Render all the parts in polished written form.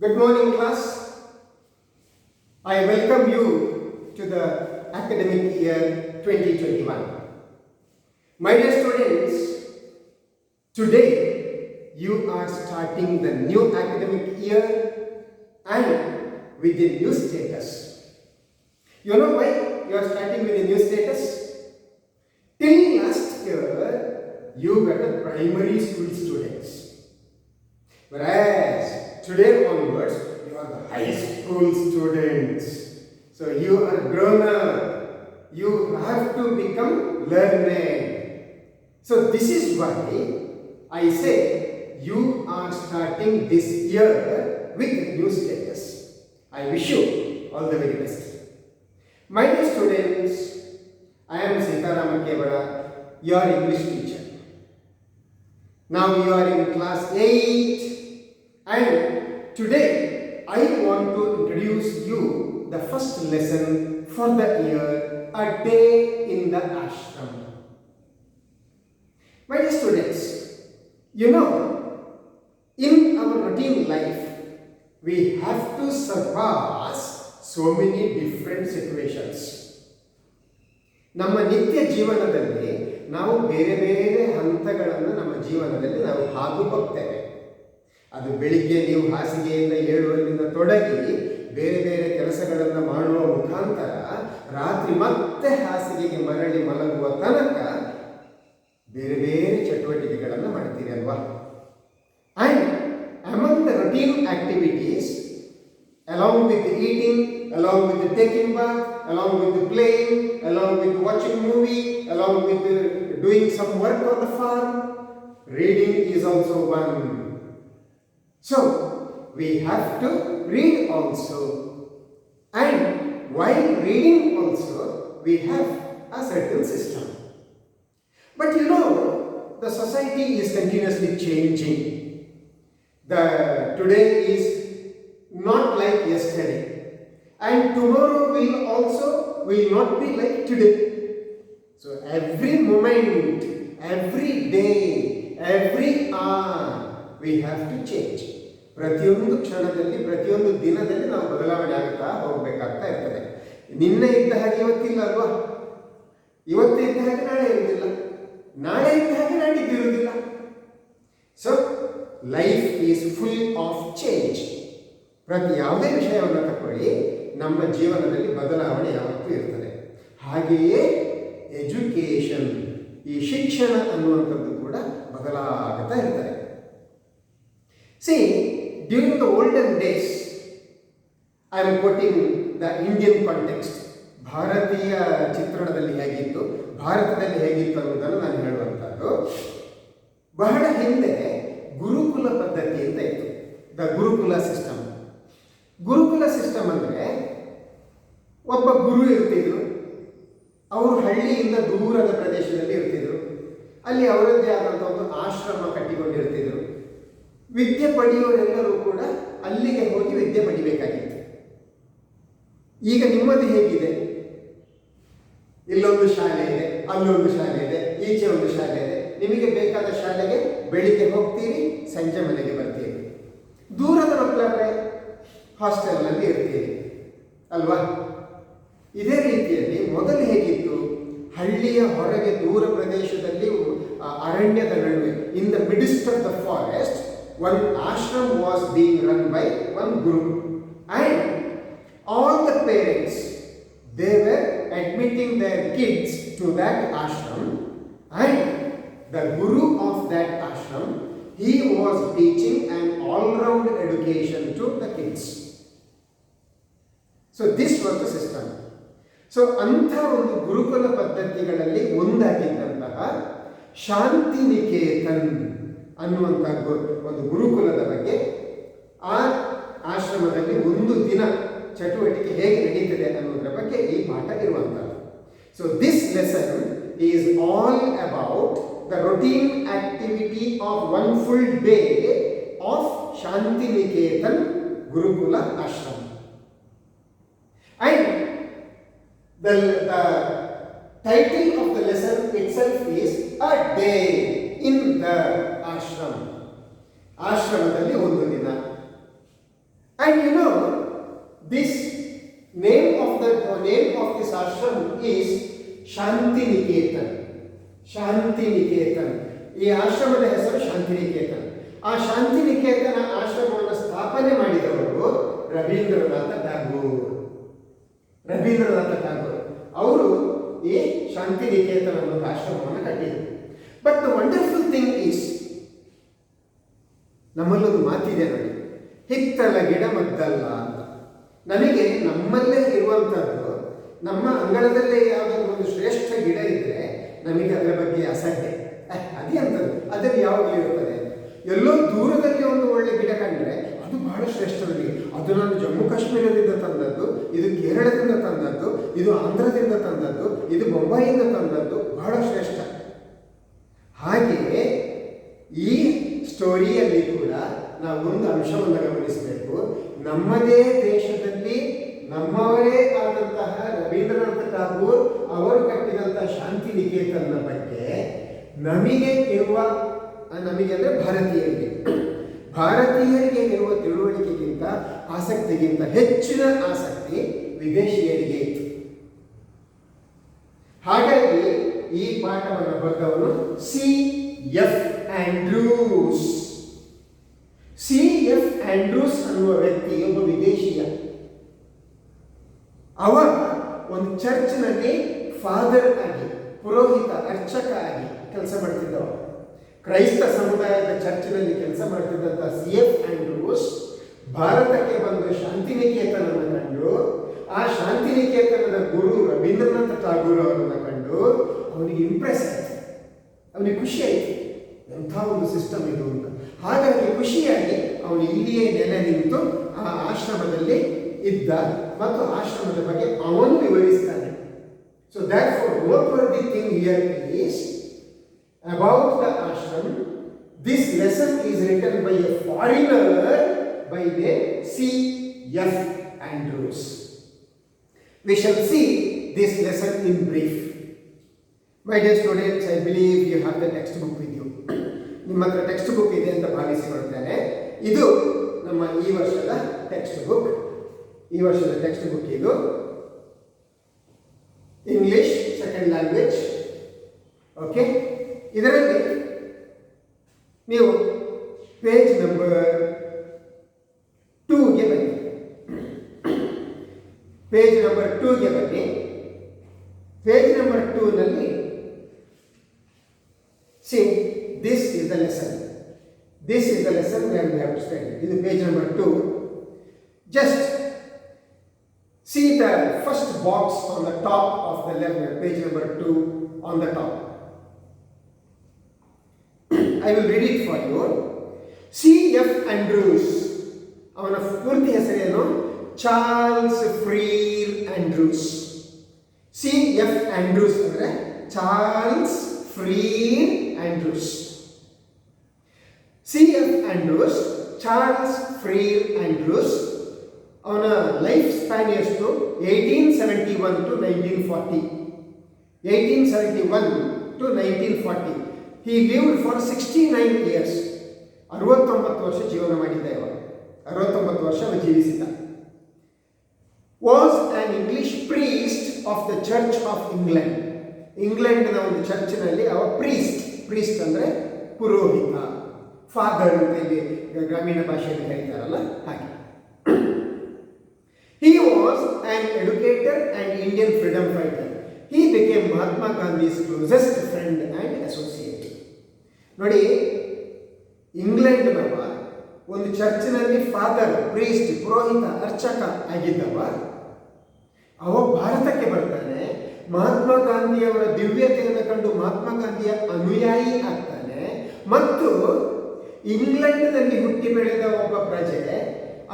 Good morning, class. I welcome you to the academic year 2021. My dear students, today you are starting the new academic year and with a new status. You know why you are starting with a new status? Till last year, you were the primary school students. Whereas today onwards, you are the high school students. So you are grown up. You have to become learned. So this is why I say you are starting this year with new status. I wish you all the very best. My dear students, I am Sitaram Kevada, your English teacher. Now you are in class 8 and today I want to introduce you the first lesson for the year, A Day in the Ashram. My dear students, you know, in our routine life, we have to surpass so many different situations. ನಮ್ಮ ನಿತ್ಯ ಜೀವನದಲ್ಲಿ ನಾವು ಬೇರೆ ಬೇರೆ ಹಂತಗಳನ್ನು ನಮ್ಮ ಜೀವನದಲ್ಲಿ ನಾವು ಹಾದು ಹೋಗ್ತೇವೆ. ಅದು ಬೆಳಿಗ್ಗೆ ನೀವು ಹಾಸಿಗೆಯಿಂದ ಏಳುವಲ್ಲಿಂದ ತೊಡಗಿ ಬೇರೆ ಬೇರೆ ಕೆಲಸಗಳನ್ನು ಮಾಡುವ ಮುಖಾಂತರ ರಾತ್ರಿ ಮತ್ತೆ ಹಾಸಿಗೆಗೆ ಮರಳಿ ಮಲಗುವ ತನಕ ಬೇರೆ ಬೇರೆ ಚಟುವಟಿಕೆಗಳನ್ನು ಮಾಡ್ತೀರಿ ಅಲ್ವಾ? And among the routine activities, along with the eating, along with the taking bath, along with the playing, along with watching movie, along with doing some work on the farm, reading is also one. So, we have to read also. And while reading also, we have a certain system. But you know, the society is continuously changing. Today is not like yesterday, and tomorrow will not be like today. So every moment, every day, every hour we have to change. ಪ್ರತಿಯೊಂದು ಕ್ಷಣದಲ್ಲಿ ಪ್ರತಿಯೊಂದು ದಿನದಲ್ಲಿ ನಾವು ಬದಲಾವಣೆ ಆಗುತ್ತಾ ಹೋಗಬೇಕಾಗ್ತಾ ಇರ್ತದೆ. ನಿನ್ನೆ ಇದ್ದ ಹಾಗೆ ಇವತ್ತಿಲ್ಲ ಅಲ್ವಾ? ಇವತ್ತು ಇದ್ದ ಹಾಗೆ ನಾಳೆ ಇರುವುದಿಲ್ಲ, ನಾಳೆ ಇದ್ದ ಹಾಗೆ ನಾಡಿದ್ದು ಇರುವುದಿಲ್ಲ. So life is full of change. ಪ್ರತಿ ಯಾವುದೇ ವಿಷಯವನ್ನು ತಗೊಳ್ಳಿ, ನಮ್ಮ ಜೀವನದಲ್ಲಿ ಬದಲಾವಣೆ ಯಾವತ್ತೂ ಇರ್ತದೆ. ಹಾಗೆಯೇ ಎಜುಕೇಷನ್, ಈ ಶಿಕ್ಷಣ ಅನ್ನುವಂಥದ್ದು ಕೂಡ ಬದಲಾಗುತ್ತಾ ಇರ್ತದೆ. See, during the olden days, I am quoting the Indian context. ಭಾರತೀಯ ಚಿತ್ರಣದಲ್ಲಿ ಹೇಗಿತ್ತು, ಭಾರತದಲ್ಲಿ ಹೇಗಿತ್ತು ಅನ್ನೋದನ್ನು ನಾನು ಹೇಳುವಂಥದ್ದು. ಬಹಳ ಹಿಂದೆ ಗುರುಕುಲ ಪದ್ಧತಿ ಅಂತ ಇತ್ತು, the gurukul system. Gurukul system ಅಂದರೆ ಒಬ್ಬ ಗುರು ಇರ್ತಿದ್ರು, ಅವರು ಹಳ್ಳಿಯಿಂದ ದೂರದ ಪ್ರದೇಶದಲ್ಲಿ ಇರ್ತಿದ್ರು. ಅಲ್ಲಿ ಅವರದ್ದೇ ಆದಂಥ ಒಂದು ಆಶ್ರಮ ಕಟ್ಟಿಕೊಂಡಿರ್ತಿದ್ರು. ವಿದ್ಯೆ ಪಡೆಯುವವರೆಲ್ಲರೂ ಕೂಡ ಅಲ್ಲಿಗೆ ಹೋಗಿ ವಿದ್ಯೆ ಪಡಿಬೇಕಾಗಿತ್ತು. ಈಗ ನಿಮ್ಮದು ಹೇಗಿದೆ? ಇಲ್ಲೊಂದು ಶಾಲೆ ಇದೆ, ಅಲ್ಲೊಂದು ಶಾಲೆ ಇದೆ, ಈಚೆ ಒಂದು ಶಾಲೆ ಇದೆ. ನಿಮಗೆ ಬೇಕಾದ ಶಾಲೆಗೆ ಬೆಳಿಗ್ಗೆ ಹೋಗ್ತೀರಿ, ಸಂಜೆ ಮನೆಗೆ ಬರ್ತೀರಿ. ದೂರದ ಮಕ್ಕಳಾದ್ರೆ ಹಾಸ್ಟೆಲ್ನಲ್ಲಿ ಇರ್ತೀರಿ ಅಲ್ವಾ? ಇದೇ ರೀತಿಯಲ್ಲಿ ಮೊದಲು ಹೇಗಿತ್ತು? ಹಳ್ಳಿಯ ಹೊರಗೆ ದೂರ ಪ್ರದೇಶದಲ್ಲಿ ಅರಣ್ಯದ ನಡುವೆ, in the midst of the forest, one ashram was being run by one guru. And all the parents, they were admitting their kids to that ashram, and the guru of that ashram, he was teaching an all-round education to the kids. So this was the system. So ಅಂಥ ಒಂದು ಗುರುಕುಲ ಪದ್ಧತಿಗಳಲ್ಲಿ ಒಂದಾಗಿದ್ದಂತಹ ಶಾಂತಿನಿಕೇತನ್ ಅನ್ನುವಂಥ ಒಂದು ಗುರುಕುಲದ ಬಗ್ಗೆ, ಆ ಆಶ್ರಮದಲ್ಲಿ ಒಂದು ದಿನ ಚಟುವಟಿಕೆ ಹೇಗೆ ನಡೀತದೆ ಅನ್ನೋದರ ಬಗ್ಗೆ ಈ ಪಾಠ ಇರುವಂಥದ್ದು. So this lesson is all about the routine activity of one full day of Shantiniketan Gurukula Ashram. And the title of the lesson itself is A Day in the Ashram. Ashramadalli ಒಂದು ದಿನ. this name of this ashram is Shantiniketan. Shantiniketan. ಈ ಆಶ್ರಮದ ಹೆಸರು ಶಾಂತಿನಿಕೇತನ್. ಆ ಶಾಂತಿನಿಕೇತನ ಆಶ್ರಮವನ್ನು ಸ್ಥಾಪನೆ ಮಾಡಿದವರು ರವೀಂದ್ರನಾಥ ಟ್ಯಾಗೋರ್. ಅವರು ಈ ಶಾಂತಿನಿಕೇತನ ಅನ್ನೋ ಆಶ್ರಮವನ್ನು ಕಟ್ಟಿದರು. But the wonderful thing is, ನಮ್ಮಲ್ಲೊಂದು ಮಾತಿದೆ ನೋಡಿ, ಹಿತ್ತಲ ಗಿಡ ಮದ್ದಲ್ಲ ಅಂತ. ನನಗೆ ನಮ್ಮಲ್ಲೇ ಇರುವಂಥದ್ದು, ನಮ್ಮ ಅಂಗಳದಲ್ಲೇ ಯಾವುದಾದ್ರು ಒಂದು ಶ್ರೇಷ್ಠ ಗಿಡ ಇದ್ದರೆ ನಮಗೆ ಅದರ ಬಗ್ಗೆ ಅಸಡ್ಡೆ, ಅದೇ ಅಂತದ್ದು ಅದರಲ್ಲಿ ಯಾವಾಗಲೂ ಇರ್ತದೆ. ಎಲ್ಲೋ ದೂರದಲ್ಲಿ ಒಂದು ಒಳ್ಳೆ ಗಿಡ ಕಂಡ್ರೆ ಅದು ಬಹಳ ಶ್ರೇಷ್ಠದಲ್ಲಿ, ಅದು ನಾನು ಜಮ್ಮು ಕಾಶ್ಮೀರದಿಂದ ತಂದದ್ದು, ಇದು ಕೇರಳದಿಂದ ತಂದದ್ದು, ಇದು ಆಂಧ್ರದಿಂದ ತಂದದ್ದು, ಇದು ಮುಂಬೈಯಿಂದ ತಂದದ್ದು, ಬಹಳ ಶ್ರೇಷ್ಠ. ಹಾಗೆಯೇ ಈ ಸ್ಟೋರಿಯಲ್ಲಿ ಕೂಡ ನಾವು ಒಂದು ಅಂಶವನ್ನು ಗಮನಿಸಬೇಕು. ನಮ್ಮದೇ ದೇಶದಲ್ಲಿ ನಮ್ಮವರೇ ಆದಂತಹ ರವೀಂದ್ರನಾಥ ಠಾಗೂರ್ ಅವರು ಕಟ್ಟಿದಂತಹ ಶಾಂತಿನಿಕೇತನ ಬಗ್ಗೆ ನಮಗೆ ಅಂದರೆ ಭಾರತೀಯರಿಗೆ ಇರುವ ತಿಳುವಳಿಕೆಗಿಂತ, ಆಸಕ್ತಿಗಿಂತ ಹೆಚ್ಚಿನ ಆಸಕ್ತಿ ವಿದೇಶಿಯರಿಗೆ ಇತ್ತು. ಹಾಗಾಗಿ ಈ ಪಾಠವನ್ನು ಬರೆದವನು C.F. ಆಂಡ್ರೂಸ್. C.F. ಆಂಡ್ರೂಸ್ ಅನ್ನುವ ವ್ಯಕ್ತಿ ಒಬ್ಬ ವಿದೇಶಿಯ. ಅವರ ಒಂದು ಚರ್ಚ್ನಲ್ಲಿ ಫಾದರ್ ಆಗಿ, ಪುರೋಹಿತ, ಅರ್ಚಕ ಆಗಿ ಕೆಲಸ ಮಾಡ್ತಿದ್ದವ. ಕ್ರೈಸ್ತ ಸಮುದಾಯದ ಚರ್ಚ್ನಲ್ಲಿ ಕೆಲಸ ಮಾಡ್ತಿದ್ದಂಥ C.F. ಆಂಡ್ರೂಸ್ ಭಾರತಕ್ಕೆ ಬಂದು ಶಾಂತಿನಿಕೇತನವನ್ನು ಕಂಡು, ಆ ಶಾಂತಿನಿಕೇತನದ ಗುರು ರವೀಂದ್ರನಾಥ ಠಾಗೂರ್ ಅವರನ್ನು ಕಂಡು ಅವನಿಗೆ ಇಂಪ್ರೆಸ್ ಆಯಿತು, ಅವನಿಗೆ ಖುಷಿ ಆಯಿತು, ಎಂಥ ಒಂದು ಸಿಸ್ಟಮ್ ಇದು ಅಂತ. ಹಾಗಾಗಿ ಖುಷಿಯಾಗಿ ಅವನು ಇಲ್ಲಿಯೇ ನೆಲೆ ನಿಂತು ಆ ಆಶ್ರಮದಲ್ಲಿ ಇದ್ದ ಮತ್ತು ಆಶ್ರಮದ ಬಗ್ಗೆ ಅವನು ವಿವರಿಸ್ತಾನೆ. So therefore noteworthy thing here is about the ashram. This lesson is written by a foreigner by name C.F. Andrews. We shall see this lesson in brief. My dear students, I believe you have the textbook with you. ನಿಮ್ಮ ಹತ್ರ text book ಇದೆ ಅಂತ ಭಾವಿಸಿಕೊಳ್ತೇನೆ. ಇದು ನಮ್ಮ ಈ ವರ್ಷದ text book. ಇದು English second language. Okay, ಇದರಲ್ಲಿ ನೀವು ಪೇಜ್ ನಂಬರ್ 2ಗೆ ಬನ್ನಿ. ಪೇಜ್ ನಂಬರ್ 2ನಲ್ಲಿ see, this is the lesson where we have to study. This is page number 2. Just see the first box on the top of the left, page number 2 on the top. I will read it for you. C.F. Andrews. ಅವನ ಪೂರ್ತಿ ಹೆಸರೇನು? Charles Freer Andrews. C.F. Andrews ಅಂದರೆ Charles Freer Andrews. C.F. Andrews, Charles Freer Andrews. ಅವನ life span ಎಷ್ಟು? 1871 to 1940. 1871 to 1940. He lived for 69 years. 69 ವರ್ಷ ಜೀವನ ಮಾಡಿದ್ದ ಇವ. 69 ವರ್ಷ ಜೀವಿಸಿದ. Was an English priest of the Church of England. ಇಂಗ್ಲೆಂಡ್ನ ಒಂದು ಚರ್ಚ್ನಲ್ಲಿ ಅವ ಪ್ರೀಸ್ಟ್ ಅಂದರೆ ಪುರೋಹಿತ, ಫಾದರ್ ಅಂತ ಇಲ್ಲಿ ಗ್ರಾಮೀಣ ಭಾಷೆಯಲ್ಲಿ ಕರೀತಾರಲ್ಲ ಹಾಗೆ. He was an educator and Indian freedom fighter. He became Mahatma Gandhi's closest friend and associate. ನೋಡಿ, ಇಂಗ್ಲೆಂಡ್ನವ ಒಂದು ಚರ್ಚ್ನಲ್ಲಿ ಫಾದರ್, ಪ್ರೀಸ್ಟ್, ಪುರೋಹಿತ, ಅರ್ಚಕ ಆಗಿದ್ದವ ಅವ ಭಾರತಕ್ಕೆ ಬರ್ತಾನೆ. ಮಹಾತ್ಮ ಗಾಂಧಿಯವರ ದಿವ್ಯತೆಯನ್ನು ಕಂಡು ಮಹಾತ್ಮ ಗಾಂಧಿಯ ಅನುಯಾಯಿ ಆಗ್ತಾನೆ. ಮತ್ತು ಇಂಗ್ಲೆಂಡ್ನಲ್ಲಿ ಹುಟ್ಟಿ ಬೆಳೆದ ಒಬ್ಬ ಪ್ರಜೆ,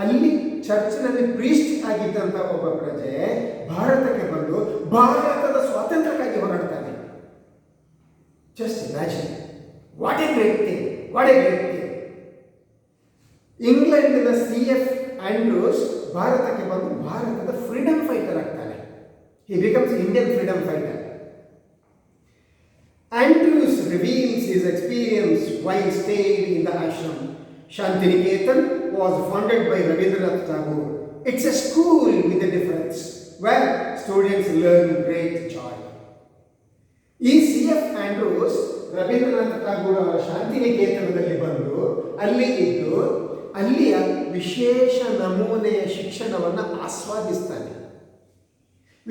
ಅಲ್ಲಿ ಚರ್ಚ್ನಲ್ಲಿ ಪ್ರೀಸ್ಟ್ ಆಗಿದ್ದಂಥ ಒಬ್ಬ ಪ್ರಜೆ ಭಾರತಕ್ಕೆ ಬಂದು ಭಾರತದ ಸ್ವಾತಂತ್ರ್ಯಕ್ಕಾಗಿ ಹೋರಾಡ್ತಾನೆ. Just imagine, what a great thing. ಇಂಗ್ಲೆಂಡಿನ C.F. ಆಂಡ್ರೂಸ್ ಭಾರತಕ್ಕೆ ಬಂದು ಭಾರತದ ಫ್ರೀಡಮ್ ಫೈಟರ್ ಆಗ್ತಾನೆ. He becomes Indian freedom fighter. Andrews reveals his experience while staying in the ashram. Shantiniketan was founded by Rabindranath Tagore It's a school with a difference where students learn great joy. ಈ C F Andrews Rabindranath Tagore ಅವರ ಶಾಂತಿನಿಕೇತನದಲ್ಲಿ ಬಂದು ಅಲ್ಲಿ ಇದ್ದು ಅಲ್ಲಿಯ ವಿಶೇಷ ನಮೂನೆಯ ಶಿಕ್ಷಣವನ್ನು ಆಸ್ವಾದಿಸ್ತಾನೆ.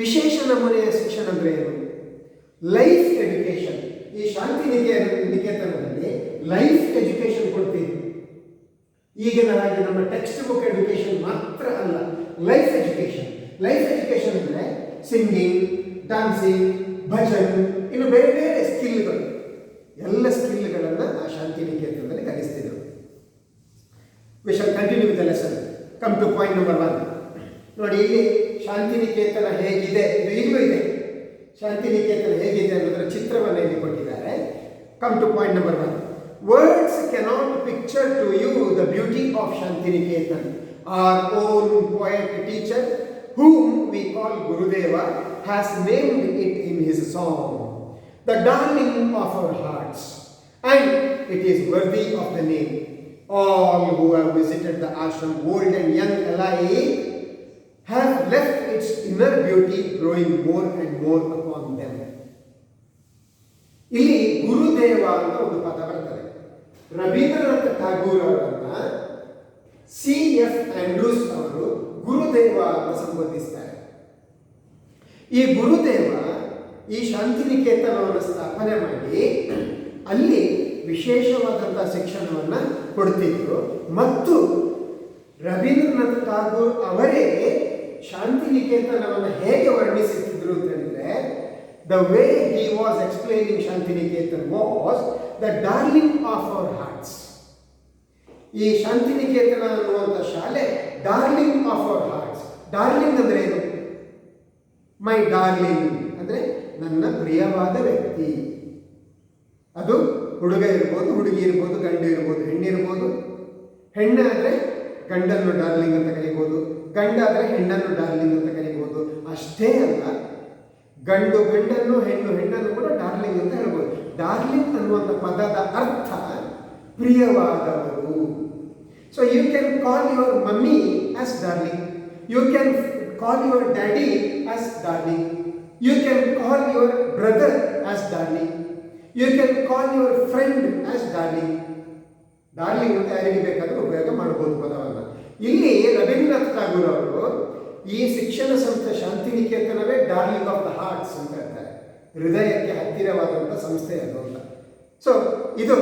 ವಿಶೇಷ ನಮೂನೆಯ ಶಿಕ್ಷಣ ಅಂದರೆ ಏನು? Life education. ಈ ಶಾಂತಿನಿಕೇತನದಲ್ಲಿ ಲೈಫ್ ಎಜುಕೇಶನ್ ಕೊಡ್ತೀವಿ. ಈಗಿನ ಹಾಗೆ ನಮ್ಮ ಟೆಕ್ಸ್ಟ್ ಬುಕ್ ಎಜುಕೇಶನ್ ಮಾತ್ರ ಅಲ್ಲ, ಲೈಫ್ ಎಜುಕೇಶನ್. ಲೈಫ್ ಎಜುಕೇಶನ್ ಅಂದರೆ ಸಿಂಗಿಂಗ್, ಡಾನ್ಸಿಂಗ್, ಭಜನ್, ಇನ್ನು ಬೇರೆ ಬೇರೆ ಸ್ಕಿಲ್ಗಳು, ಎಲ್ಲ ಸ್ಕಿಲ್ಗಳನ್ನು ಆ ಶಾಂತಿನಿಕೇತನದಲ್ಲಿ ಕಲಿಸ್ತಿದ್ರು. We shall continue with the lesson. Come to point number 1. ನೋಡಿ, ಇಲ್ಲಿ ಶಾಂತಿನಿಕೇತನ ಹೇಗಿದೆ, ಇದು ಈಗಲೂ ಇದೆ. ಶಾಂತಿನಿಕೇತನ ಹೇಗಿದೆ ಅನ್ನೋದರ ಚಿತ್ರವನ್ನು ಇಲ್ಲಿ ಕೊಟ್ಟಿದ್ದಾರೆ. Come to point number 1. Words cannot picture to you the beauty of Shantiniketan. Our own poet teacher, whom we call Gurudeva, has named it in his song, the darling of our hearts, and it is worthy of the name. All who have visited the ashram, old and young alike, have left its inner beauty growing more and more upon them. ಇಲ್ಲಿ ಗುರುದೇವ ಅಂತ ಒಂದು ಪದ ಬರ್ತದೆ. ರವೀಂದ್ರನಾಥ ಠಾಗೂರ್ ಅವರನ್ನ C F Andrews ಅವರು ಗುರುದೇವ ಅಂತ ಸಂಬೋಧಿಸ್ತಾರೆ. ಈ ಗುರುದೇವ ಈ ಶಾಂತಿನಿಕೇತನವನ್ನು ಸ್ಥಾಪನೆ ಮಾಡಿ ಅಲ್ಲಿ ವಿಶೇಷವಾದಂಥ ಶಿಕ್ಷಣವನ್ನು ಕೊಡ್ತಿದ್ರು. ಮತ್ತು ರವೀಂದ್ರನಾಥ ಠಾಗೂರ್ ಅವರೇ ಶಾಂತಿನಿಕೇತನವನ್ನು ಹೇಗೆ ವರ್ಣಿಸುತ್ತಿದ್ರು ಅಂತ ಹೇಳಿದ್ರೆ, the way he was explaining Shantiniketan was the darling of our hearts. ಈ ಶಾಂತಿನಿಕೇತನ ಅನ್ನುವಂಥ ಶಾಲೆ darling of our arts. Darling ಅಂದರೆ ಏನು? ಮೈ ಡಾರ್ಲಿಂಗ್ ಅಂದರೆ ನನ್ನ ಪ್ರಿಯವಾದ ವ್ಯಕ್ತಿ. ಅದು ಹುಡುಗ ಇರ್ಬೋದು, ಹುಡುಗಿ ಇರ್ಬೋದು, ಗಂಡು ಇರ್ಬೋದು, ಹೆಣ್ಣಿರ್ಬೋದು. ಹೆಣ್ಣಾದರೆ ಗಂಡನ್ನು ಡಾರ್ಲಿಂಗ್ ಅಂತ ಕರಿಬೋದು, ಗಂಡಾದರೆ ಹೆಣ್ಣನ್ನು ಡಾರ್ಲಿಂಗ್ ಅಂತ ಕರಿಬೋದು. ಅಷ್ಟೇ ಅಲ್ಲ, ಗಂಡು ಗಂಡನ್ನು, ಹೆಣ್ಣು ಹೆಣ್ಣನ್ನು ಕೂಡ ಡಾರ್ಲಿಂಗ್ ಅಂತ ಹೇಳ್ಬೋದು. ಡಾರ್ಲಿಂಗ್ ಅನ್ನುವಂಥ ಪದದ ಅರ್ಥ ಪ್ರಿಯವಾದವರು. So you can call your mummy as darling, you can call your daddy as darling, you can call your brother as darling, you can call your friend as darling. Darling ಅಂತ ಯಾರಿಗೆ ಬೇಕಾದರೂ ಉಪಯೋಗ ಮಾಡಬಹುದು ಪದವನ್ನು. ಇಲ್ಲಿ ರವೀಂದ್ರನಾಥ್ ಠಾಗೂರ್ ಅವರು ಈ ಶಿಕ್ಷಣ ಸಂಸ್ಥೆ ಶಾಂತಿನಿಕೇತನವೇ ಡಾರ್ಲಿಂಗ್ ಆಫ್ ದ ಹಾರ್ಟ್ಸ್ ಅಂತ ಹೇಳ್ತಾರೆ. ಹೃದಯಕ್ಕೆ ಹತ್ತಿರವಾದಂಥ ಸಂಸ್ಥೆ ಅದು ಅಂತ. ಸೊ ಇದು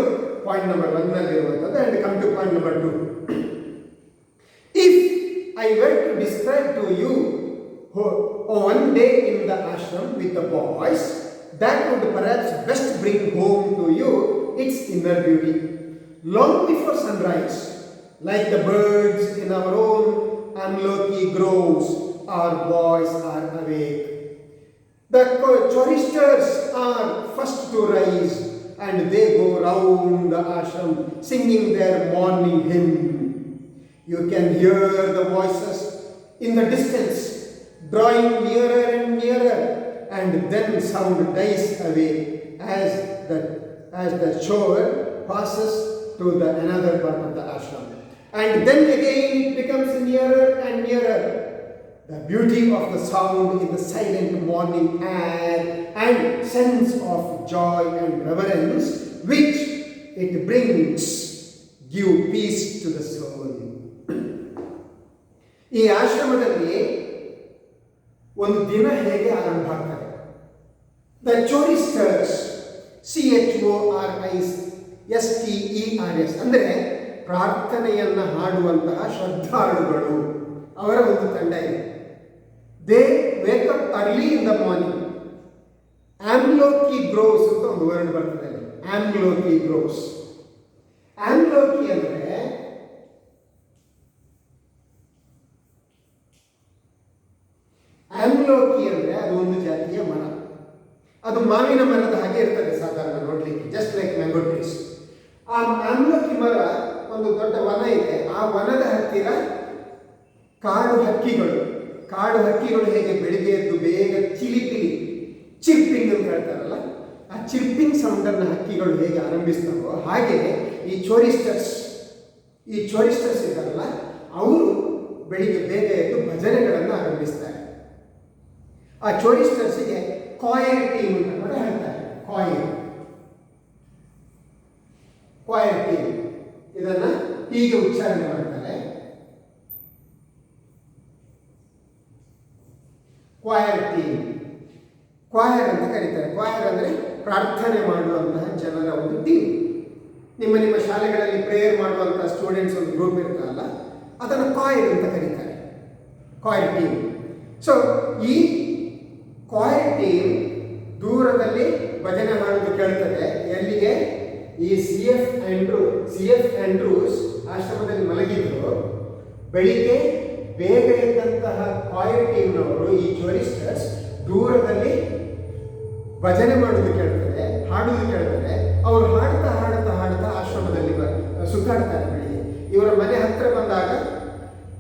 ಪಾಯಿಂಟ್ ನಂಬರ್ 1ನಲ್ಲಿರುವಂಥದ್ದು. And come to point number 2. If I were to describe to you one day in the ashram with the boys, that would perhaps best bring home to you its inner beauty. Long before sunrise, like the birds in our own Amloki groves, our boys are awake. The choristers are first to rise, and they go round the ashram singing their morning hymn. You can hear the voices in the distance, drawing nearer and nearer, and then sound dies away as the chore passes to the another part of the ashram. And then again it becomes nearer and nearer. The beauty of the sound in the silent morning air and sense of joy and reverence which it brings give peace to the soul. ಈ ಆಶ್ರಮದಲ್ಲಿ ಒಂದು ದಿನ ಹೇಗೆ ಆರಂಭ ಆಗ್ತದೆ? The ಚೋರಿಸ್ಟರ್ಸ್, CHORISTERS ಅಂದರೆ ಪ್ರಾರ್ಥನೆಯನ್ನು ಹಾಡುವಂತಹ ಶ್ರದ್ಧಾಳುಗಳು, ಅವರ ಒಂದು ತಂಡ ಇದೆ. They wake up early in the morning. Amloki groves ಅಂತ ಒಂದು ವರ್ಡ್ ಬರ್ತದೆ. ಆಮ್ಲೋಕಿ ಗ್ರೋವ್ಸ್. ಆಮ್ಲೋಕಿ ಅಂದರೆ ಅದು ಒಂದು ಜಾತಿಯ ಮರ. ಅದು ಮಾವಿನ ಮರದ ಹಾಗೆ ಇರ್ತದೆ ಸಾಧಾರಣ ನೋಡ್ಲಿಕ್ಕೆ, ಜಸ್ಟ್ ಲೈಕ್ ಮ್ಯಾಂಗೋ ಟ್ರೀಸ್. ಆ ಆಮ್ಲೋಕಿ ಮರ ಒಂದು ದೊಡ್ಡ ವನ ಇದೆ. ಆ ವನದ ಹತ್ತಿರ ಕಾಡು ಹಕ್ಕಿಗಳು ಹೇಗೆ ಬೆಳಿಗ್ಗೆ ಎದ್ದು ಬೇಗ ಚಿರ್ಪಿಂಗ್ ಅಂತ ಹೇಳ್ತಾರಲ್ಲ, ಆ ಚಿರ್ಪಿಂಗ್ ಸೌಂಡನ್ನು ಹಕ್ಕಿಗಳು ಹೇಗೆ ಆರಂಭಿಸ್ತಾವೋ ಹಾಗೆ ಈ ಚೋರಿಸ್ಟರ್ಸ್ ಇದ್ದಾರಲ್ಲ, ಅವರು ಬೆಳಿಗ್ಗೆ ಬೇಗ ಎದ್ದು ಭಜನೆಗಳನ್ನು ಆರಂಭಿಸ್ತಾರೆ. ಆ ಚೋರಿಸ್ಟರ್ಸ್ಗೆ ಕಾಯರ್ ಟೀಮ್ ಅಂತ ಕೂಡ ಹೇಳ್ತಾರೆ. ಕಾಯರ್ ಟೀಮ್ ಇದನ್ನ ಹೀಗೆ ಉಚ್ಚಾರಣೆ ಮಾಡ್ತಾರೆ. ಕ್ವಾಯರ್ ಟೀಮ್, ಕ್ವಾಯರ್ ಅಂತ ಕರೀತಾರೆ. ಕ್ವಾಯರ್ ಅಂದರೆ ಪ್ರಾರ್ಥನೆ ಮಾಡುವಂತಹ ಜನರ ಒಂದು ಟೀಮ್. ನಿಮ್ಮ ಶಾಲೆಗಳಲ್ಲಿ ಪ್ರೇಯರ್ ಮಾಡುವಂತಹ ಸ್ಟೂಡೆಂಟ್ಸ್ ಒಂದು ಗ್ರೂಪ್ ಇರ್ತಾರಲ್ಲ, ಅದನ್ನು ಕಾಯರ್ ಅಂತ ಕರೀತಾರೆ, ಕಾಯರ್ ಟೀಮ್. ಸೊ ಈ ಕಾಯರ್ ಟೀಮ್ ದೂರದಲ್ಲಿ ಭಜನೆ ಹಾಡುವುದು ಕೇಳ್ತದೆ. ಎಲ್ಲಿಗೆ? ಈ ಸಿ ಎಫ್ ಆಂಡ್ರೂಸ್ ಆಶ್ರಮದಲ್ಲಿ ಮಲಗಿದ್ರು. ಬೆಳಿಗ್ಗೆ ಬೇಗ ಎದ್ದಂತಹ ಕಾಯರ್ ಟೀಮ್ನವರು, ಈ ಚೋರಿಸ್ಟರ್ಸ್, ದೂರದಲ್ಲಿ ಭಜನೆ ಮಾಡೋದು ಕೇಳ್ತಾರೆ, ಹಾಡುವುದು ಕೇಳ್ತಾರೆ. ಅವರು ಹಾಡ್ತಾ ಹಾಡ್ತಾ ಹಾಡ್ತಾ ಆಶ್ರಮದಲ್ಲಿ ಸುತ್ತಾಡ್ತಾರೆ. ಬೆಳಿಗ್ಗೆ ಇವರ ಮನೆ ಹತ್ತಿರ ಬಂದಾಗ,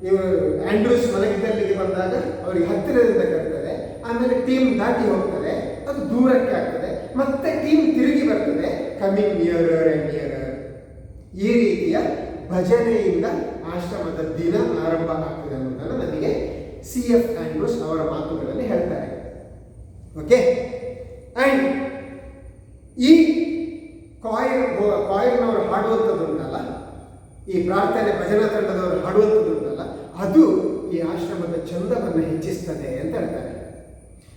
ಇವರು ಆಂಡ್ರೂಸ್ ಮಲಗಿದ್ದಲ್ಲಿಗೆ ಬಂದಾಗ ಅವರಿಗೆ ಹತ್ತಿರದಿಂದ ಕೇಳ್ತಾರೆ. ಆಮೇಲೆ ಟೀಮ್ ದಾಟಿ ಹೋಗ್ತದೆ, ಅದು ದೂರಕ್ಕೆ ಆಗ್ತದೆ. ಮತ್ತೆ ಟೀಮ್ ತಿರುಗಿ ಬರ್ತದೆ, ಕಮಿಂಗ್ ನಿಯರರ್ ಅಂಡ್ ನಿಯರರ್. ಈ ರೀತಿಯ ಭಜನೆಯಿಂದ ಆಶ್ರಮದ ದಿನ ಆರಂಭ ಆಗ್ತದೆ ಅನ್ನೋದನ್ನು ನನಗೆ ಸಿ ಎಫ್ ಆಂಡ್ರೂಸ್ ಅವರ ಮಾತುಗಳಲ್ಲಿ ಹೇಳ್ತಾರೆ. ಓಕೆ. ಆ್ಯಂಡ್ ಈ ಕಾಯರ್ನವರು ಹಾಡುವಂಥದ್ದುಂಟಲ್ಲ, ಈ ಪ್ರಾರ್ಥನೆ ಭಜನಾ ತಂಡದವರು ಹಾಡುವಂಥದ್ದುಂಟಲ್ಲ, ಅದು ಈ ಆಶ್ರಮದ ಚಂದವನ್ನು ಹೆಚ್ಚಿಸ್ತದೆ ಅಂತ ಹೇಳ್ತಾರೆ.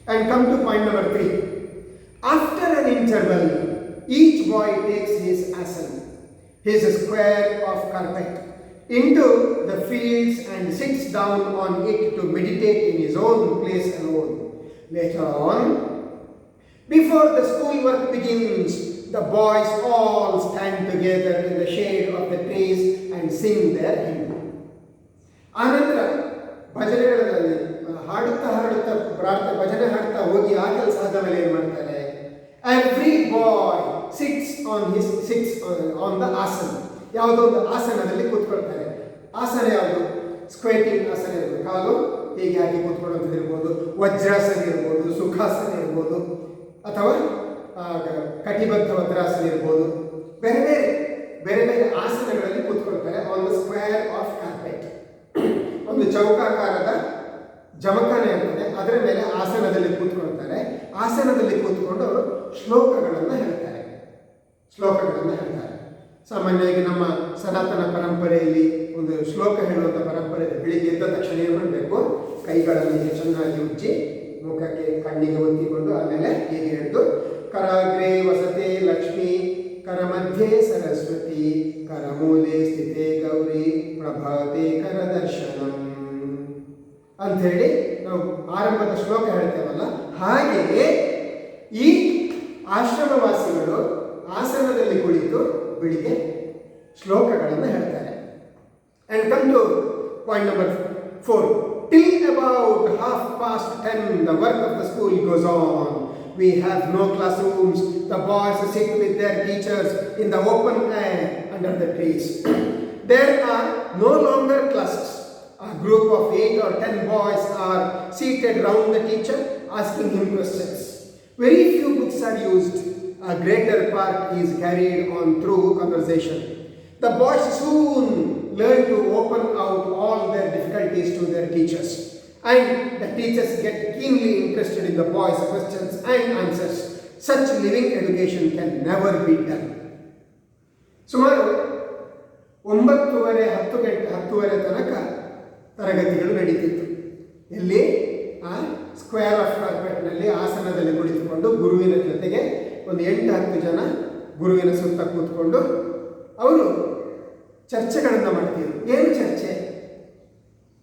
And come to point number 3. After an interval each boy takes his asan, his square of carpet, into the fields and sits down on it to meditate in his own place alone. Later on, before the schoolwork begins, the boys all stand together in the shade of the trees and sing their hymn. ಆನಂತರ ಭಜನೆಗಳಲ್ಲಿ ಹಾಡುತ್ತಾ ಭಜನೆ ಹಾಡ್ತಾ ಹೋಗಿ ಆ ಕೆಲಸ ಆದ ಮೇಲೆ ಏನು ಮಾಡ್ತಾರೆ? Every boy sits on the asana. ಯಾವುದೋ ಒಂದು ಆಸನದಲ್ಲಿ ಕೂತ್ಕೊಳ್ತಾರೆ. ಆಸನ ಯಾವುದು? ಸ್ಕ್ವೇಟಿಂಗ್ ಆಸನ ಇರ್ಬೋದು, ಕಾಲು ಹೀಗೆ ಹಾಕಿ ಕೂತ್ಕೊಳ್ಳೋದು ಇರ್ಬೋದು, ವಜ್ರಾಸನ ಇರ್ಬೋದು, ಸುಖಾಸನ ಇರ್ಬೋದು, ಅಥವಾ ಕಟಿಬದ್ಧ ವಜ್ರಾಸನ ಇರ್ಬೋದು. ಬೇರೆ ಬೇರೆ ಆಸನಗಳಲ್ಲಿ ಕೂತ್ಕೊಳ್ತಾರೆ. On the square of carpet, ಒಂದು ಚೌಕಾಕಾರದ ಜಮಖಾನೆ ಇರ್ತದೆ, ಅದರ ಮೇಲೆ ಆಸನದಲ್ಲಿ ಕೂತ್ಕೊಳ್ತಾರೆ. ಆಸನದಲ್ಲಿ ಕೂತ್ಕೊಂಡು ಅವರು ಶ್ಲೋಕಗಳನ್ನು ಹೇಳ್ತಾರೆ. ಸಾಮಾನ್ಯವಾಗಿ ನಮ್ಮ ಸನಾತನ ಪರಂಪರೆಯಲ್ಲಿ ಒಂದು ಶ್ಲೋಕ ಹೇಳುವಂಥ ಪರಂಪರೆ ಇದೆ. ಬೆಳಿಗ್ಗೆ ಎದ್ದ ತಕ್ಷಣ ಏನು ಮಾಡಬೇಕು? ಕೈಗಳನ್ನು ಚೆನ್ನಾಗಿ ಉಜ್ಜಿ ಮುಖಕ್ಕೆ ಕಣ್ಣಿಗೆ ಒತ್ತಿಕೊಂಡು ಆಮೇಲೆ ಹೀಗೆ ಹಿಡಿದು ಕರಾಗ್ರೇ ವಸತೆ ಲಕ್ಷ್ಮೀ, ಕರ ಮಧ್ಯೆ ಸರಸ್ವತಿ, ಕರಮೂಲೆ ಸ್ಥಿತೆ ಗೌರಿ, ಪ್ರಭಾತೆ ಕರದರ್ಶನಂ ಅಂಥೇಳಿ ನಾವು ಆರಂಭದ ಶ್ಲೋಕ ಹೇಳ್ತೇವಲ್ಲ, ಹಾಗೆಯೇ ಈ ಆಶ್ರಮವಾಸಿಗಳು ಆಸನದಲ್ಲಿ ಕುಳಿತು ಬೆಳಿಗ್ಗೆ ಶ್ಲೋಕಗಳನ್ನು ಹೇಳ್ತಾರೆ. And come to point number 4. Till about 10:30, the work of the school goes on. We have no classrooms. The boys sit with their teachers in the open air under the trees. There are no longer classes. A group of 8 or 10 boys are seated round the teacher, asking him questions. Very few books are used. A greater part is carried on through conversation. The boys soon learn to open out all their difficulties to their teachers, and the teachers get keenly interested in the boys' questions and answers. Such living education can never be done. ಸುಮಾರು 9:30 ತನಕ ತರಗತಿಗಳು ನಡೀತಿತ್ತು. ಎಲ್ಲಿ? ಆ square of ಕಾರ್ಪೆಟ್ನಲ್ಲಿ ಆಸನದಲ್ಲಿ ಕುಳಿತುಕೊಂಡು ಗುರುವಿನ ಜೊತೆಗೆ ಒಂದು 8-10 ಜನ ಗುರುವಿನ ಸುತ್ತ ಕೂತ್ಕೊಂಡು ಅವರು ಚರ್ಚೆಗಳನ್ನು ಮಾಡ್ತಿದ್ರು. ಏನು ಚರ್ಚೆ?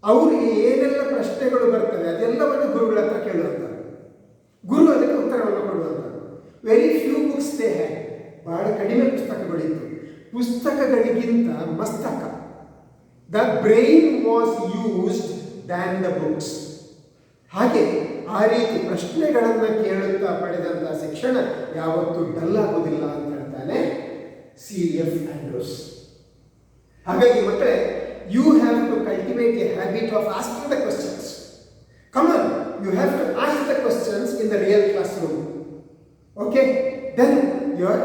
ಅವ್ರಿಗೆ ಏನೆಲ್ಲ ಪ್ರಶ್ನೆಗಳು ಬರ್ತದೆ ಅದೆಲ್ಲವನ್ನು ಗುರುಗಳ ಹತ್ರ ಕೇಳುವಂಥದ್ದು, ಗುರು ಅದಕ್ಕೆ ಉತ್ತರವನ್ನು ಕೊಡುವಂಥದ್ದು. Very few books they had, ಬಹಳ ಕಡಿಮೆ ಪುಸ್ತಕಗಳಿತ್ತು. ಪುಸ್ತಕಗಳಿಗಿಂತ ಮಸ್ತಕ, the brain was used than the books. ಹಾಗೆ ಆ ರೀತಿ ಪ್ರಶ್ನೆಗಳನ್ನು ಕೇಳುತ್ತಾ ಪಡೆದಂಥ ಶಿಕ್ಷಣ ಯಾವತ್ತೂ ಡಲ್ ಆಗುವುದಿಲ್ಲ ಅಂತ ಹೇಳ್ತಾನೆ ಸಿ ಎಫ್ ಆಂಡ್ರೂಸ್. ಹಾಗಾಗಿ ಮಕ್ಕಳೇ, you have to cultivate a habit of asking the questions. Come on, you have to ask the questions in the real classroom. Okay? Then your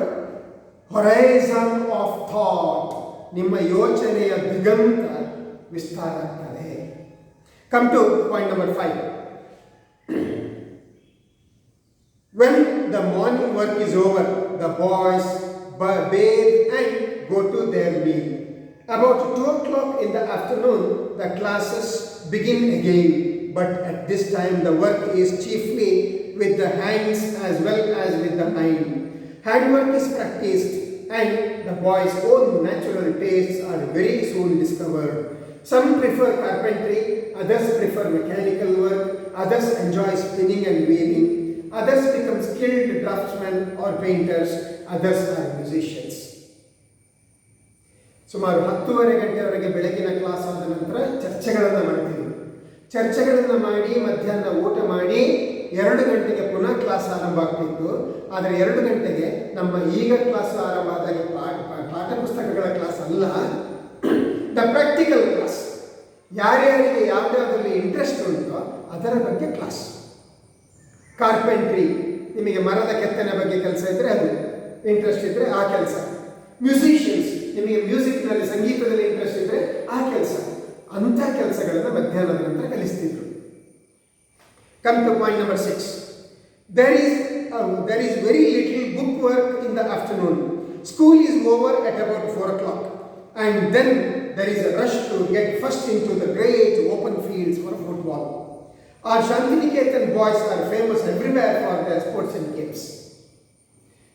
horizon of thought, ನಿಮ್ಮ ಯೋಚನೆಯ ದಿಗಂತ ವಿಸ್ತಾರ ಆಗ್ತದೆ. Come to point number 5. When the morning work is over, the boys bathe and go to their meal. About 2 o'clock in the afternoon, the classes begin again. But at this time, the work is chiefly with the hands as well as with the mind. Handwork is practiced, and the boys' own natural tastes are very soon discovered. Some prefer carpentry, others prefer mechanical work, others enjoy spinning and weaving, others become skilled draftsmen or painters, others are musicians. ಸುಮಾರು 10:30 ಗಂಟೆವರೆಗೆ ಬೆಳಗಿನ class ಆದ ನಂತರ ಚರ್ಚೆಗಳನ್ನು ಮಾಡ್ತೀವಿ. ಚರ್ಚೆಗಳನ್ನು ಮಾಡಿ ಮಧ್ಯಾಹ್ನ ಊಟ ಮಾಡಿ 2 ಗಂಟೆಗೆ ಪುನಃ ಕ್ಲಾಸ್ ಆರಂಭ ಆಗ್ತಿತ್ತು. ಆದರೆ 2 ಗಂಟೆಗೆ ನಮ್ಮ ಈಗ ಕ್ಲಾಸ್ ಆರಂಭ ಆದಾಗ ಪಾಠ ಪುಸ್ತಕಗಳ ಕ್ಲಾಸ್ ಅಲ್ಲ, ದ ಪ್ರಾಕ್ಟಿಕಲ್ ಕ್ಲಾಸ್. ಯಾರ್ಯಾರಿಗೆ ಯಾವುದಾದ್ರಲ್ಲಿ ಇಂಟ್ರೆಸ್ಟ್ ಉಂಟೋ ಅದರ ಬಗ್ಗೆ ಕ್ಲಾಸ್. ಕಾರ್ಪೆಂಟ್ರಿ, ನಿಮಗೆ ಮರದ ಕೆತ್ತನೆ ಬಗ್ಗೆ ಕೆಲಸ ಇದ್ದರೆ ಅದು ಇಂಟ್ರೆಸ್ಟ್ ಇದ್ದರೆ ಆ ಕೆಲಸ. ಮ್ಯೂಸಿಷಿಯನ್ಸ್, ನಿಮಗೆ ಮ್ಯೂಸಿಕ್ನಲ್ಲಿ ಸಂಗೀತದಲ್ಲಿ ಇಂಟ್ರೆಸ್ಟ್ ಇದ್ದರೆ ಆ ಕೆಲಸ. ಅಂಥ ಕೆಲಸಗಳನ್ನು ಮಧ್ಯಾಹ್ನದ ನಂತರ ಕಲಿಸ್ತಿದ್ರು. Come to point number 6. There is very little book work in the afternoon. School is over at about 4 o'clock, and then there is a rush to get first into the great open fields for football. Our Shantiniketan boys are famous everywhere for their sports and games.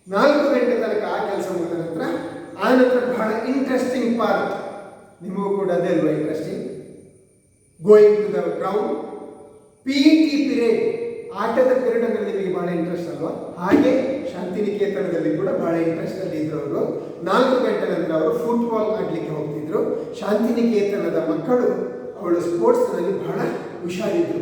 4 ಗಂಟೆ ತನಕ ಆ ಕೆಲಸ ಮುಗಿದ ನಂತರ ಬಹಳ interesting part, ನಿಮಗೂ ಕೂಡ ಅದೇ ಅಲ್ವಾ interesting, going to the ground. PET period, ಆಟದ ಪೀರಿಯಡ್ ಅಂದರೆ ನಿಮಗೆ ಬಹಳ ಇಂಟ್ರೆಸ್ಟ್ ಅಲ್ವಾ? ಹಾಗೆ ಶಾಂತಿನಿಕೇತನದಲ್ಲಿ ಕೂಡ ಬಹಳ ಇಂಟ್ರೆಸ್ಟ್ ಅಲ್ಲಿ ಇದ್ರು ಅವರು. 4 ಗಂಟೆ ನಂತರ ಅವರು ಫುಟ್ಬಾಲ್ ಆಡಲಿಕ್ಕೆ ಹೋಗ್ತಿದ್ರು. ಶಾಂತಿನಿಕೇತನದ ಮಕ್ಕಳು ಅವಳು ಸ್ಪೋರ್ಟ್ಸ್ನಲ್ಲಿ ಬಹಳ ಹುಷಾರಿದ್ರು.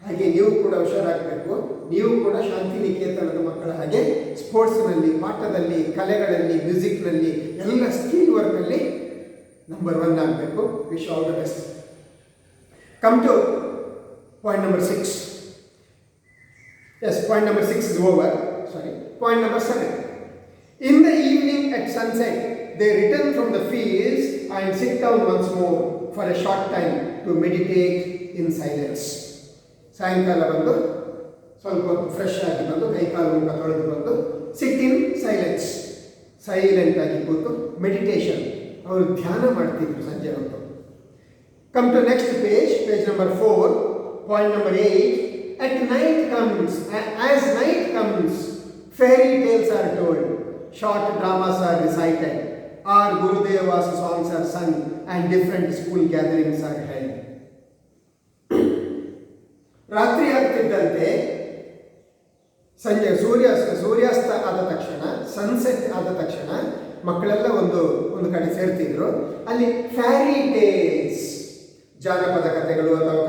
ಹಾಗೆ ನೀವು ಕೂಡ ಹುಷಾರಾಗಬೇಕು. ನೀವು ಕೂಡ ಶಾಂತಿನಿಕೇತನದ ಮಕ್ಕಳ ಹಾಗೆ ಸ್ಪೋರ್ಟ್ಸ್ನಲ್ಲಿ, ಪಾಠದಲ್ಲಿ, ಕಲೆಗಳಲ್ಲಿ, ಮ್ಯೂಸಿಕ್ನಲ್ಲಿ, ಎಲ್ಲ ಸ್ಕಿಲ್ ವರ್ಕಲ್ಲಿ ನಂಬರ್ 1 ಆಗಬೇಕು. Wish all the best. Come to point number 6. Yes, point number 6 is over. Sorry. Point number 7. In the evening at sunset, they return from the fields and sit down once more for a short time to meditate in silence. ಸಾಯಂಕಾಲ ಬಂದು ಸ್ವಲ್ಪ fresh ಆಗಿ ಬಂದು ಕೈಕಾಲು ಮುಖ ತೊಳೆದು ಬಂದು ಸಿಟ್ in silence, silent ಆಗಿ ಕೂತು ಮೆಡಿಟೇಷನ್, ಅವರು ಧ್ಯಾನ ಮಾಡ್ತಿದ್ರು ಸಂಜೆ ಹೊತ್ತು. Come to next page number 4. Point number 8. As night comes, fairy tales are told, short dramas are recited, our Gurudeva's songs are sung, and different school gatherings are held. ರಾತ್ರಿ ಆಗ್ತಿದ್ದಂತೆ ಸಂಜೆ ಸೂರ್ಯಾಸ್ತ ಆದ ತಕ್ಷಣ, ಸನ್ಸೆಟ್ ಆದ ತಕ್ಷಣ ಮಕ್ಕಳೆಲ್ಲ ಒಂದು ಕಡೆ ಸೇರ್ತಿದ್ರು. ಅಲ್ಲಿ ಫ್ಯಾರಿ ಟೇಲ್ಸ್, ಜಾನಪದ ಕಥೆಗಳು ಅಥವಾ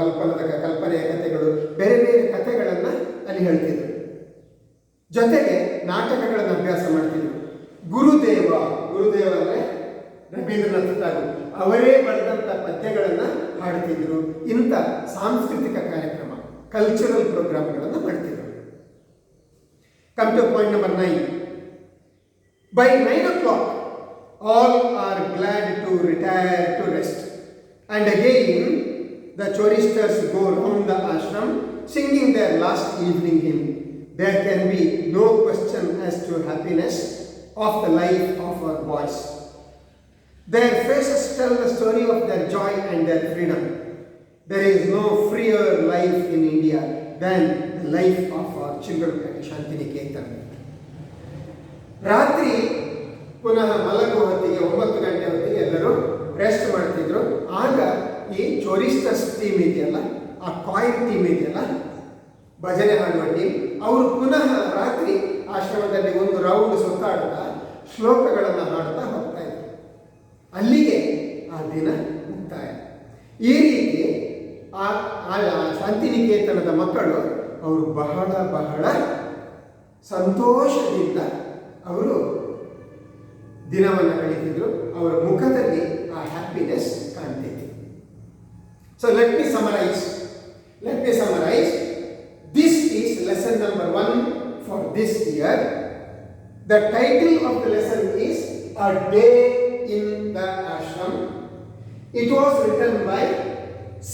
ಕಲ್ಪನೆಯ ಕಥೆಗಳು, ಬೇರೆ ಬೇರೆ ಕಥೆಗಳನ್ನು ಅಲ್ಲಿ ಹೇಳ್ತಿದ್ರು. ಜೊತೆಗೆ ನಾಟಕಗಳನ್ನು ಅಭ್ಯಾಸ ಮಾಡ್ತಿದ್ರು. ಗುರುದೇವ ಅಂದರೆ ರವೀಂದ್ರನಾಥ್ ಠಾಗೂರ್, ಅವರೇ ಬರೆದಂಥ ಪದ್ಯಗಳನ್ನು ಹಾಡ್ತಿದ್ರು. ಇಂಥ ಸಾಂಸ್ಕೃತಿಕ ಕಾರ್ಯಕ್ರಮ, ಕಲ್ಚರಲ್ ಪ್ರೋಗ್ರಾಮ್ಗಳನ್ನು ಮಾಡ್ತಿದ್ರು. Come to point number 9. By 9 o'clock, all are glad to retire to rest. And again, the choristers go round the ashram singing their last evening hymn. There can be no question as to happiness of the life of our boys. Their faces tell the story of their joy and their freedom. There is no freer life in India than the life of our children at Shantiniketan. ರಾತ್ರಿ ಪುನಃ ಮಲಗುವ ಹೊತ್ತಿಗೆ 9 ಗಂಟೆ ಹೊತ್ತಿಗೆ ಎಲ್ಲರೂ rest ಮಾಡ್ತಿದ್ರು. ಆಗ ಈ ಚೋರಿಸ್ಟರ್ಸ್ ಟೀಮ್ ಇದೆಯಲ್ಲ, ಆ ಕಾಯಿನ್ ಟೀಮ್ ಇದೆಯಲ್ಲ, ಭಜನೆ ಹಾಡುವ ಟೀಮ್, ಅವರು ಪುನಃ ರಾತ್ರಿ ಆಶ್ರಮದಲ್ಲಿ ಒಂದು ರೌಂಡ್ ಸುತ್ತಾಡ್ತಾ ಶ್ಲೋಕಗಳನ್ನು ಹಾಡ್ತಾ ಹೋಗ್ತಾ ಇದ್ರು. ಅಲ್ಲಿಗೆ ಆ ದಿನ ಮುಕ್ತಾಯ. ಈ ರೀತಿ ಆ ಶಾಂತಿನಿಕೇತನದ ಮಕ್ಕಳು ಅವರು ಬಹಳ ಬಹಳ ಸಂತೋಷದಿಂದ ಅವರು ದಿನವನ್ನು ಕಳೀತಿದ್ರು. ಅವರ ಮುಖದಲ್ಲಿ ಆ ಹ್ಯಾಪಿನೆಸ್ ಕಾಣ್ತಿತ್ತು. So let me summarise. This is lesson number 1 for this year. The title of the lesson is A Day in the Ashram. It was written by C.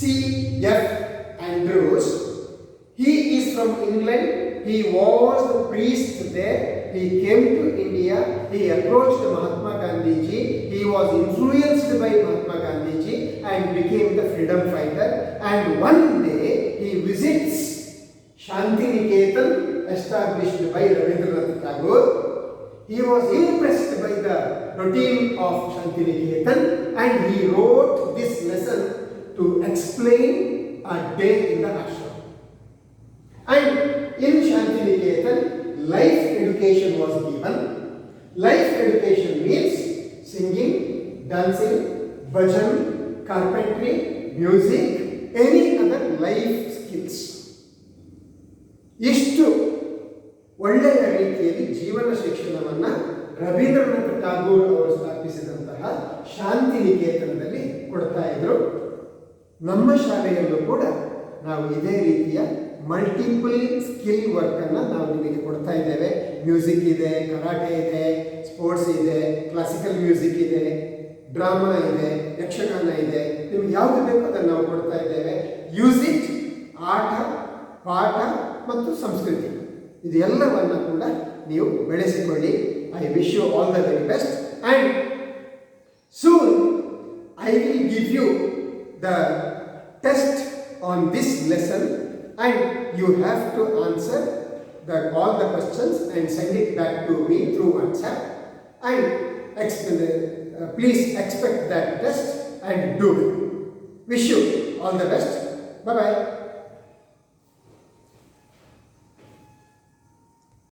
England. He was the priest there. He came to India. He approached Mahatma Gandhi ji. He was influenced by Mahatma Gandhi ji and became the freedom fighter. And one day he visits Shantiniketan, established by Rabindranath Tagore. He was impressed by the routine of Shantiniketan and he wrote this lesson to explain a day in the ashram. And in Shantiniketan, life education was given. Life education means singing, dancing, bhajan, carpentry, music, any other life skills. ಇಷ್ಟು ಒಳ್ಳೆಯ ರೀತಿಯಲ್ಲಿ ಜೀವನ ಶಿಕ್ಷಣವನ್ನು ರವೀಂದ್ರನಾಥ ಟಾಗೋರ್ ಅವರು ಸ್ಥಾಪಿಸಿದಂತಹ ಶಾಂತಿನಿಕೇತನದಲ್ಲಿ ಕೊಡ್ತಾ ಇದ್ರು. ನಮ್ಮ ಶಾಲೆಯಲ್ಲೂ ಕೂಡ ನಾವು ಇದೇ ರೀತಿಯ ಮಲ್ಟಿಪಲ್ ಸ್ಕಿಲ್ ವರ್ಕನ್ನು ನಾವು ನಿಮಗೆ ಕೊಡ್ತಾ ಇದ್ದೇವೆ. ಮ್ಯೂಸಿಕ್ ಇದೆ, ಕರಾಟೆ ಇದೆ, ಸ್ಪೋರ್ಟ್ಸ್ ಇದೆ, ಕ್ಲಾಸಿಕಲ್ ಮ್ಯೂಸಿಕ್ ಇದೆ, ಡ್ರಾಮಾ ಇದೆ, ಯಕ್ಷಗಾನ ಇದೆ. ನಿಮ್ಗೆ ಯಾವುದು ಬೇಕೋ ಅದನ್ನು ನಾವು ಕೊಡ್ತಾ ಇದ್ದೇವೆ. Use it. ಆಟ, ಪಾಠ ಮತ್ತು ಸಂಸ್ಕೃತಿ ಇದೆಲ್ಲವನ್ನು ಕೂಡ ನೀವು ಬೆಳೆಸಿಕೊಳ್ಳಿ. I wish you all the very best. And soon I will give you the test on this lesson and you have to answer all the questions and send it back to me through WhatsApp. And please expect that test and do it. Wish you all the best. Bye bye.